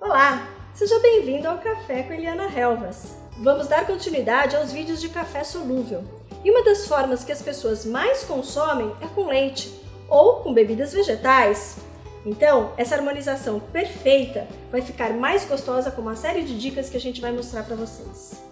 Olá, seja bem-vindo ao Café com Eliana Helvas. Vamos dar continuidade aos vídeos de café solúvel. E uma das formas que as pessoas mais consomem é com leite ou com bebidas vegetais. Então, essa harmonização perfeita vai ficar mais gostosa com uma série de dicas que a gente vai mostrar para vocês.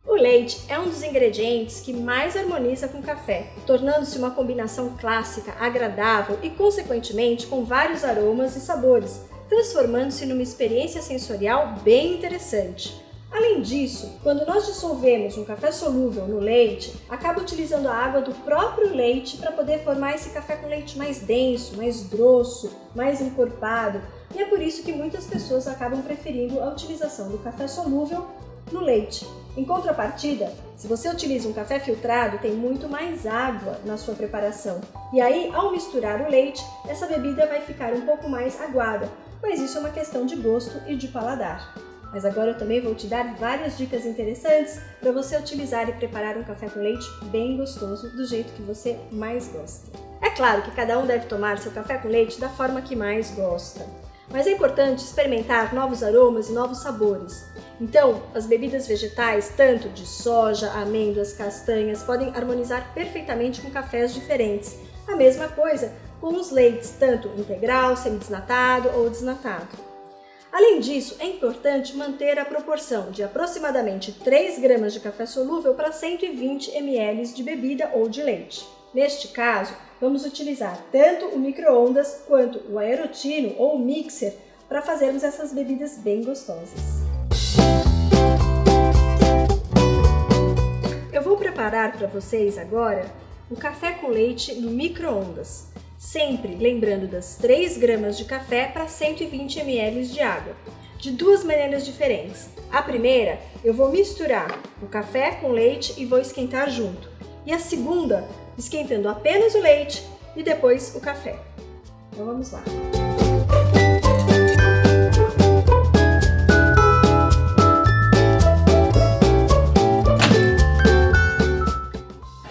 O leite é um dos ingredientes que mais harmoniza com o café, tornando-se uma combinação clássica, agradável e, consequentemente, com vários aromas e sabores, transformando-se numa experiência sensorial bem interessante. Além disso, quando nós dissolvemos um café solúvel no leite, acaba utilizando a água do próprio leite para poder formar esse café com leite mais denso, mais grosso, mais encorpado, e é por isso que muitas pessoas acabam preferindo a utilização do café solúvel no leite. Em contrapartida, se você utiliza um café filtrado, tem muito mais água na sua preparação. E aí, ao misturar o leite, essa bebida vai ficar um pouco mais aguada, mas isso é uma questão de gosto e de paladar. Mas agora eu também vou te dar várias dicas interessantes para você utilizar e preparar um café com leite bem gostoso, do jeito que você mais gosta. É claro que cada um deve tomar seu café com leite da forma que mais gosta, mas é importante experimentar novos aromas e novos sabores. Então, as bebidas vegetais, tanto de soja, amêndoas, castanhas, podem harmonizar perfeitamente com cafés diferentes. A mesma coisa com os leites, tanto integral, semidesnatado ou desnatado. Além disso, é importante manter a proporção de aproximadamente 3 gramas de café solúvel para 120 ml de bebida ou de leite. Neste caso, vamos utilizar tanto o micro-ondas quanto o aerotino ou o mixer para fazermos essas bebidas bem gostosas. Eu vou preparar para vocês agora o café com leite no micro-ondas, sempre lembrando das 3 gramas de café para 120 ml de água, de duas maneiras diferentes. A primeira, eu vou misturar o café com leite e vou esquentar junto. E a segunda, esquentando apenas o leite e depois o café. Então vamos lá.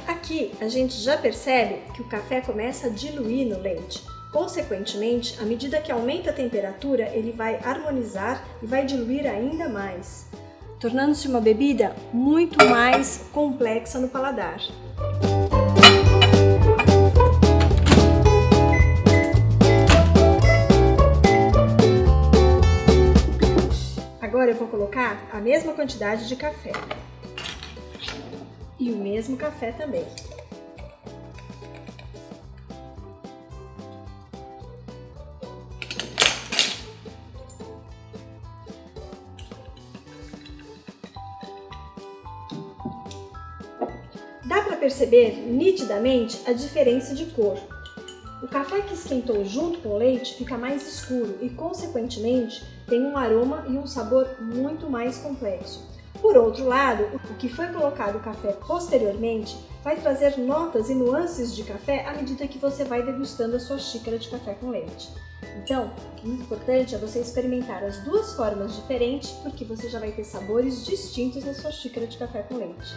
Aqui a gente já percebe que o café começa a diluir no leite. Consequentemente, à medida que aumenta a temperatura, ele vai harmonizar e vai diluir ainda mais, tornando-se uma bebida muito mais complexa no paladar. Agora eu vou colocar a mesma quantidade de café e o mesmo café também. Dá para perceber nitidamente a diferença de cor. O café que esquentou junto com o leite fica mais escuro e, consequentemente, tem um aroma e um sabor muito mais complexo. Por outro lado, o que foi colocado o café posteriormente vai trazer notas e nuances de café à medida que você vai degustando a sua xícara de café com leite. Então, o muito importante é você experimentar as duas formas diferentes, porque você já vai ter sabores distintos na sua xícara de café com leite.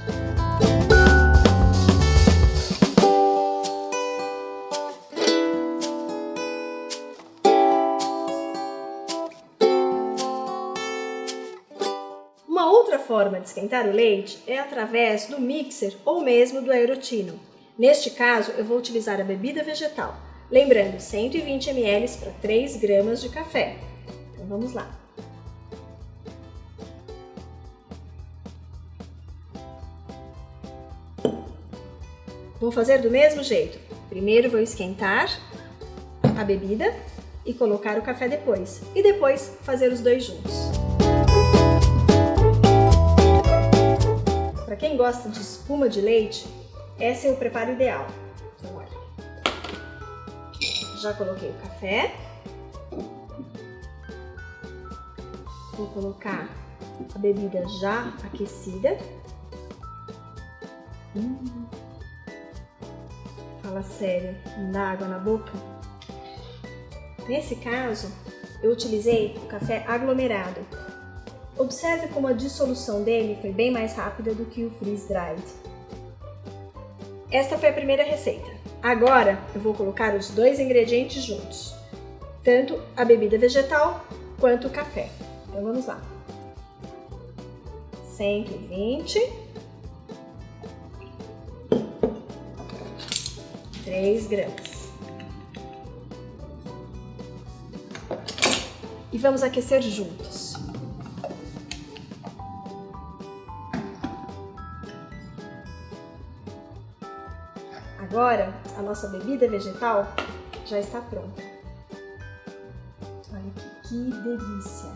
Uma outra forma de esquentar o leite é através do mixer ou mesmo do aerotino. Neste caso, eu vou utilizar a bebida vegetal, lembrando 120 ml para 3 gramas de café. Então vamos lá. Vou fazer do mesmo jeito. Primeiro vou esquentar a bebida e colocar o café depois. E depois fazer os dois juntos. Para quem gosta de espuma de leite, esse é o preparo ideal. Então, olha. Já coloquei o café. Vou colocar a bebida já aquecida. Fala sério, não dá água na boca? Nesse caso, eu utilizei o café aglomerado. Observe como a dissolução dele foi bem mais rápida do que o freeze-dried. Esta foi a primeira receita. Agora eu vou colocar os dois ingredientes juntos, tanto a bebida vegetal quanto o café. Então vamos lá. 120, 3 gramas. E vamos aquecer juntos. Agora, a nossa bebida vegetal já está pronta. Olha que delícia!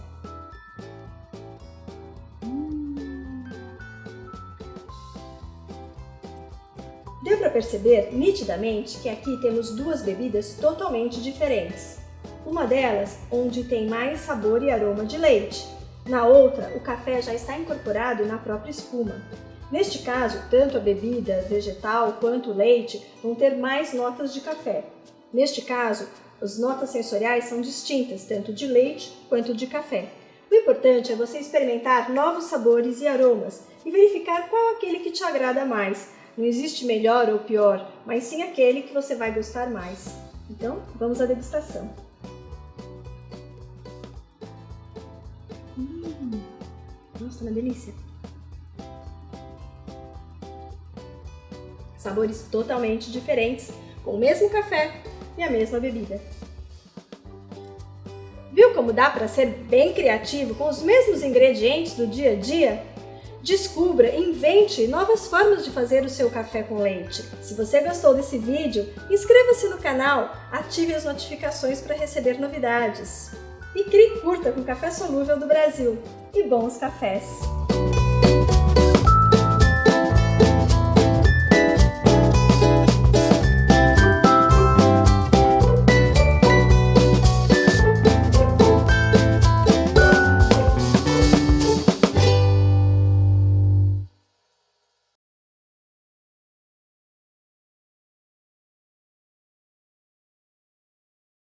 Deu para perceber nitidamente que aqui temos duas bebidas totalmente diferentes. Uma delas onde tem mais sabor e aroma de leite. Na outra, o café já está incorporado na própria espuma. Neste caso, tanto a bebida vegetal quanto o leite vão ter mais notas de café. Neste caso, as notas sensoriais são distintas, tanto de leite quanto de café. O importante é você experimentar novos sabores e aromas e verificar qual aquele que te agrada mais. Não existe melhor ou pior, mas sim aquele que você vai gostar mais. Então, vamos à degustação. Nossa, uma delícia! Sabores totalmente diferentes, com o mesmo café e a mesma bebida. Viu como dá para ser bem criativo com os mesmos ingredientes do dia a dia? Descubra, invente novas formas de fazer o seu café com leite. Se você gostou desse vídeo, inscreva-se no canal, ative as notificações para receber novidades. E clique curta com o Café Solúvel do Brasil. E bons cafés!